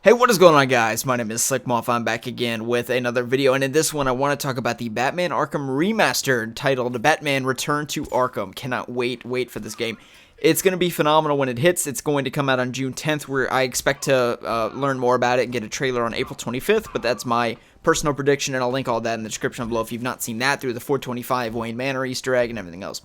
Hey, what is going on, guys? My name is Slcmof. I'm back again with another video, and in this one I want to talk about the Batman Arkham Remastered titled Batman Return to Arkham. Cannot wait for this game. It's going to be phenomenal when it hits. It's going to come out on June 10th, where I expect to learn more about it and get a trailer on April 25th, but that's my personal prediction, and I'll link all that in the description below if you've not seen that through the 425 Wayne Manor Easter egg and everything else.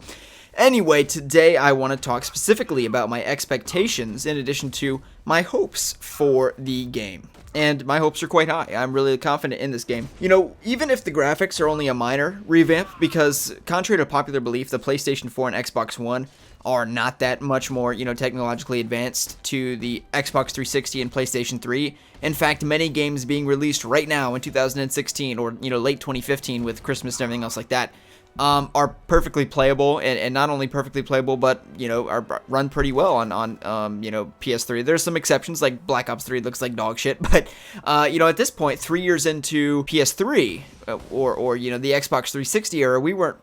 Anyway, today I want to talk specifically about my expectations in addition to my hopes for the game. And my hopes are quite high. I'm really confident in this game. You know, even if the graphics are only a minor revamp, because contrary to popular belief, the PlayStation 4 and Xbox One are not that much more, technologically advanced to the Xbox 360 and PlayStation 3. In fact, many games being released right now in 2016 or, late 2015 with Christmas and everything else like that, are perfectly playable, and not only perfectly playable, but, are run pretty well on PS3. There's some exceptions, like Black Ops 3 looks like dog shit, but, at this point, 3 years into PS3, or the Xbox 360 era,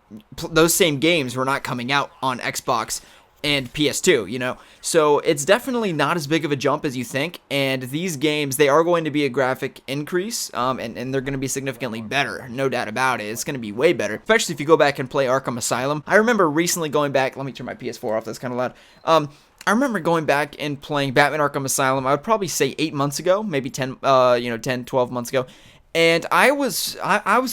those same games were not coming out on Xbox and PS2, so it's definitely not as big of a jump as you think, and these games, they are going to be a graphic increase, and they're going to be significantly better, no doubt about it. It's going to be way better, especially if you go back and play Arkham Asylum. I remember recently going back, let me turn my PS4 off, that's kind of loud. I remember going back and playing Batman Arkham Asylum, I would probably say 8 months ago, maybe 10, 12 months ago, and I was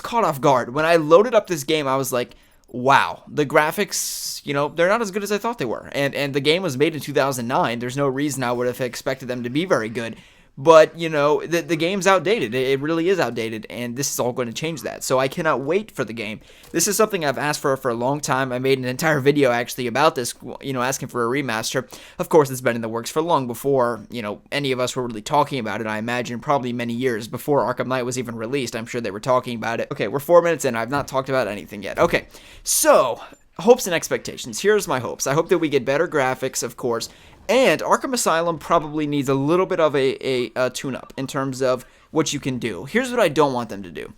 caught off guard. When I loaded up this game, I was like, wow, the graphics, they're not as good as I thought they were. And the game was made in 2009. There's no reason I would have expected them to be very good. But, the game's outdated. It really is outdated, and this is all going to change that. So I cannot wait for the game. This is something I've asked for a long time. I made an entire video, actually, about this, asking for a remaster. Of course, it's been in the works for long before, any of us were really talking about it. I imagine probably many years before Arkham Knight was even released. I'm sure they were talking about it. Okay, we're 4 minutes in. I've not talked about anything yet. Okay, so hopes and expectations. Here's my hopes. I hope that we get better graphics, of course, and Arkham Asylum probably needs a little bit of a tune-up in terms of what you can do. Here's what I don't want them to do.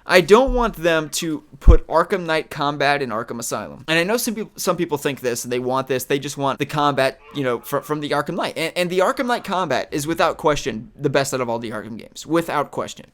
I don't want them to put Arkham Knight combat in Arkham Asylum. And I know some people think this, and they want this. They just want the combat, from the Arkham Knight. And the Arkham Knight combat is without question the best out of all the Arkham games. Without question.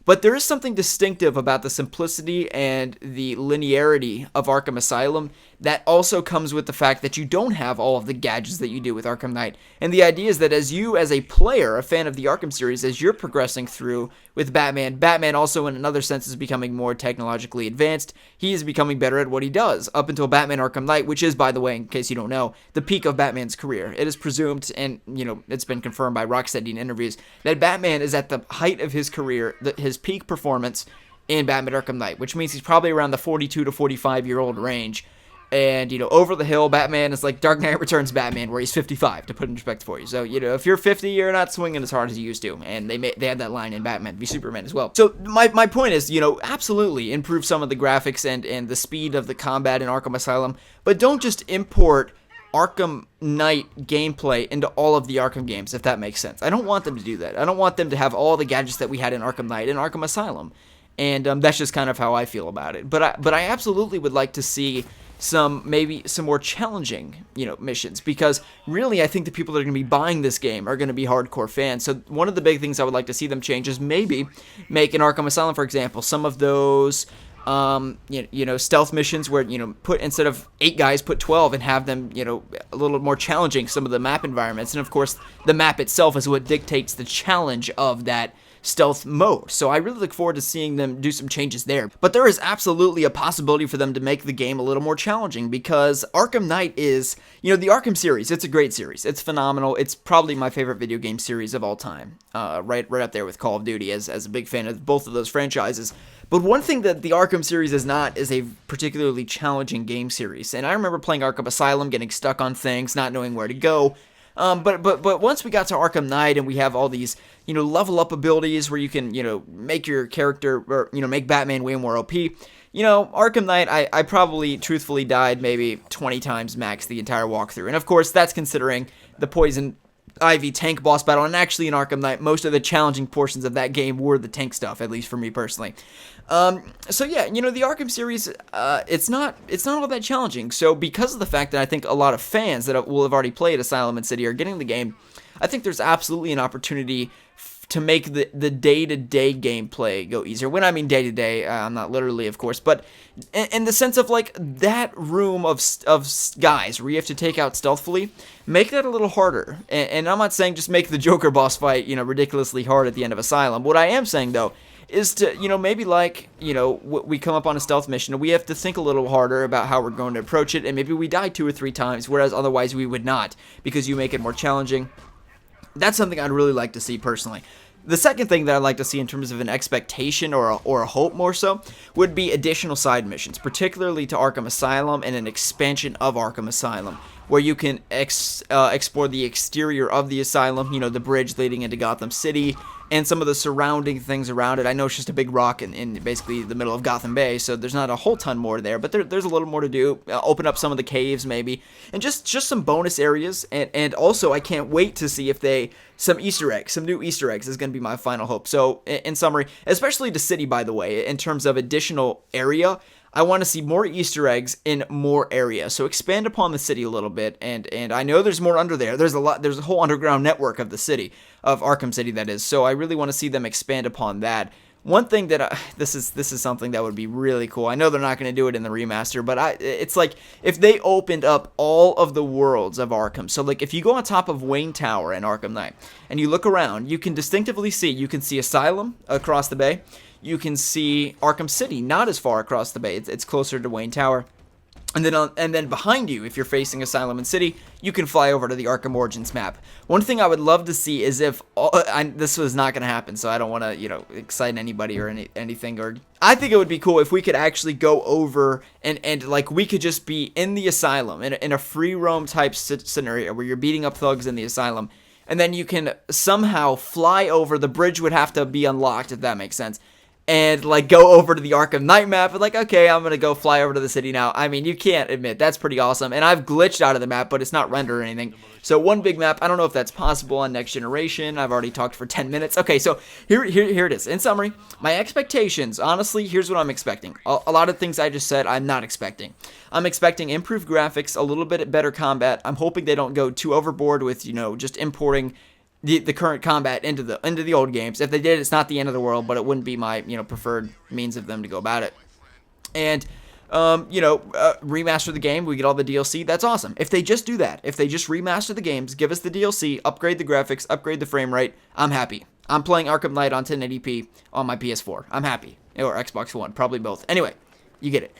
But there is something distinctive about the simplicity and the linearity of Arkham Asylum that also comes with the fact that you don't have all of the gadgets that you do with Arkham Knight. And the idea is that as a player, a fan of the Arkham series, as you're progressing through with Batman also in another sense is becoming more technologically advanced. He is becoming better at what he does, up until Batman Arkham Knight, which is, by the way, in case you don't know, the peak of Batman's career. It is presumed, and, it's been confirmed by Rocksteady in interviews, that Batman is at the height of his career, his peak performance in Batman Arkham Knight, which means he's probably around the 42 to 45-year-old range. And, over the hill, Batman is like Dark Knight Returns Batman, where he's 55, to put in perspective for you. So, if you're 50, you're not swinging as hard as you used to. And they had that line in Batman v Superman as well. So, my point is, absolutely improve some of the graphics and the speed of the combat in Arkham Asylum. But don't just import Arkham Knight gameplay into all of the Arkham games, if that makes sense. I don't want them to do that. I don't want them to have all the gadgets that we had in Arkham Knight and Arkham Asylum. And that's just kind of how I feel about it. But I absolutely would like to see maybe some more challenging, missions, because really I think the people that are going to be buying this game are going to be hardcore fans. So one of the big things I would like to see them change is maybe make in Arkham Asylum, for example, some of those stealth missions where, instead of 8 guys, put 12 and have them, a little more challenging, some of the map environments. And of course, the map itself is what dictates the challenge of that stealth mode. So I really look forward to seeing them do some changes there. But there is absolutely a possibility for them to make the game a little more challenging, because Arkham Knight is, the Arkham series, it's a great series. It's phenomenal. It's probably my favorite video game series of all time. Right up there with Call of Duty as a big fan of both of those franchises. But one thing that the Arkham series is not is a particularly challenging game series. And I remember playing Arkham Asylum, getting stuck on things, not knowing where to go. But once we got to Arkham Knight and we have all these, level up abilities where you can, make your character, or, make Batman way more OP, Arkham Knight, I probably truthfully died maybe 20 times max the entire walkthrough. And of course, that's considering the Poison Ivy tank boss battle, and actually in Arkham Knight, most of the challenging portions of that game were the tank stuff, at least for me personally. So yeah, the Arkham series, it's not all that challenging. So because of the fact that I think a lot of fans that will have already played Asylum and City are getting the game, I think there's absolutely an opportunity to make the day-to-day gameplay go easier. When I mean day-to-day, I'm not literally, of course, but in the sense of like that room of guys where you have to take out stealthily, make that a little harder. And I'm not saying just make the Joker boss fight, ridiculously hard at the end of Asylum. What I am saying though is to, maybe like, we come up on a stealth mission and we have to think a little harder about how we're going to approach it, and maybe we die 2 or 3 times, whereas otherwise we would not, because you make it more challenging. That's something I'd really like to see personally. The second thing that I'd like to see in terms of an expectation or a hope more so would be additional side missions, particularly to Arkham Asylum and an expansion of Arkham Asylum, where you can explore the exterior of the asylum, the bridge leading into Gotham City, and some of the surrounding things around it. I know it's just a big rock in basically the middle of Gotham Bay, so there's not a whole ton more there, but there's a little more to do. Open up some of the caves maybe, and just some bonus areas, and also I can't wait to see if some Easter eggs, some new Easter eggs is going to be my final hope. So in summary, especially the city, by the way, in terms of additional area, I want to see more Easter eggs in more area. So expand upon the city a little bit, and I know there's more under there. There's a whole underground network of the city, of Arkham City, that is. So I really want to see them expand upon that. One thing that this is something that would be really cool. I know they're not going to do it in the remaster, but it's like if they opened up all of the worlds of Arkham. So like if you go on top of Wayne Tower in Arkham Knight and you look around, you can distinctively see. You can see Asylum across the bay. You can see Arkham City, not as far across the bay. It's closer to Wayne Tower. And then behind you, if you're facing Asylum and City, you can fly over to the Arkham Origins map. One thing I would love to see is if this was not going to happen, so I don't want to excite anybody or anything. Or I think it would be cool if we could actually go over and like we could just be in the Asylum in a free roam type scenario where you're beating up thugs in the Asylum, and then you can somehow fly over. The bridge would have to be unlocked, if that makes sense. And like go over to the Arkham Knight map and like, okay, I'm gonna go fly over to the city now. I mean, you can't admit that's pretty awesome. And I've glitched out of the map, but it's not rendered or anything. So one big map. I don't know if that's possible on Next Generation. I've already talked for 10 minutes. Okay, so here it is. In summary, my expectations. Honestly, here's what I'm expecting. A lot of things I just said, I'm not expecting. I'm expecting improved graphics, a little bit better combat. I'm hoping they don't go too overboard with just importing the current combat into the old games. If they did, it's not the end of the world, but it wouldn't be my preferred means of them to go about it. And remaster the game, we get all the DLC. That's awesome. If they just do that, if they just remaster the games, give us the DLC, upgrade the graphics, upgrade the frame rate, I'm happy. I'm playing Arkham Knight on 1080p on my PS4. I'm happy, or Xbox One, probably both. Anyway, you get it.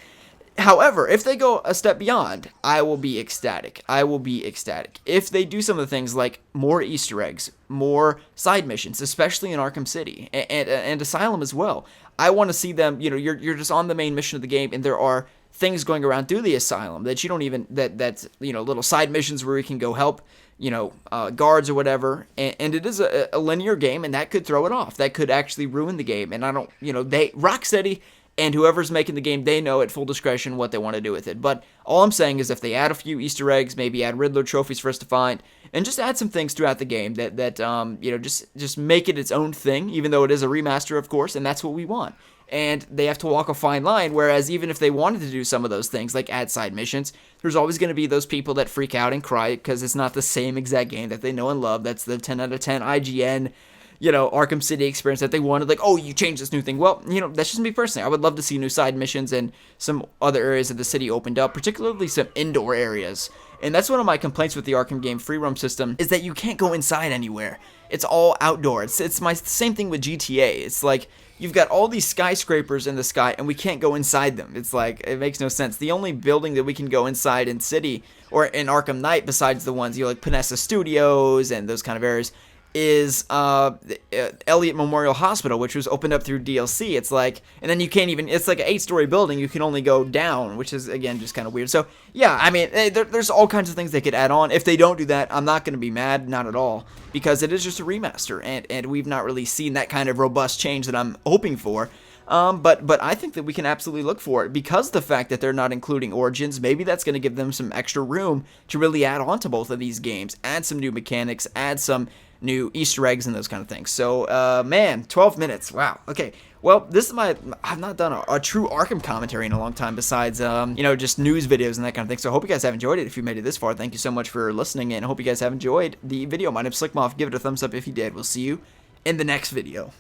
However, if they go a step beyond, I will be ecstatic. I will be ecstatic. If they do some of the things like more Easter eggs, more side missions, especially in Arkham City, and Asylum as well. I want to see them, you're just on the main mission of the game, and there are things going around through the Asylum that you don't even, that's little side missions where you can go help, guards or whatever, and it is a linear game, and that could throw it off. That could actually ruin the game, and I don't, Rocksteady and whoever's making the game, they know at full discretion what they want to do with it. But all I'm saying is if they add a few Easter eggs, maybe add Riddler trophies for us to find, and just add some things throughout the game that just make it its own thing, even though it is a remaster, of course, and that's what we want. And they have to walk a fine line, whereas even if they wanted to do some of those things, like add side missions, there's always going to be those people that freak out and cry because it's not the same exact game that they know and love. That's the 10 out of 10 IGN Arkham City experience that they wanted, like, oh, you changed this new thing. Well, that's just me personally. I would love to see new side missions and some other areas of the city opened up, particularly some indoor areas. And that's one of my complaints with the Arkham game free roam system, is that you can't go inside anywhere. It's all outdoor. It's my same thing with GTA. It's like you've got all these skyscrapers in the sky and we can't go inside them. It's like, it makes no sense. The only building that we can go inside in City or in Arkham Knight, besides the ones like Panessa Studios and those kind of areas, is Elliott Memorial Hospital, which was opened up through DLC. It's like, and then you can't even, it's like an 8-story building, you can only go down, which is, again, just kind of weird. So, yeah, I mean, there's all kinds of things they could add on. If they don't do that, I'm not going to be mad, not at all, because it is just a remaster, and we've not really seen that kind of robust change that I'm hoping for. But I think that we can absolutely look for it, because the fact that they're not including Origins, maybe that's going to give them some extra room to really add on to both of these games, add some new mechanics, add some new Easter eggs and those kind of things. So, man, 12 minutes. Wow. Okay. Well, this is I've not done a true Arkham commentary in a long time besides, you know, just news videos and that kind of thing. So I hope you guys have enjoyed it. If you made it this far, thank you so much for listening, and I hope you guys have enjoyed the video. My name's Slcmof. Give it a thumbs up if you did. We'll see you in the next video.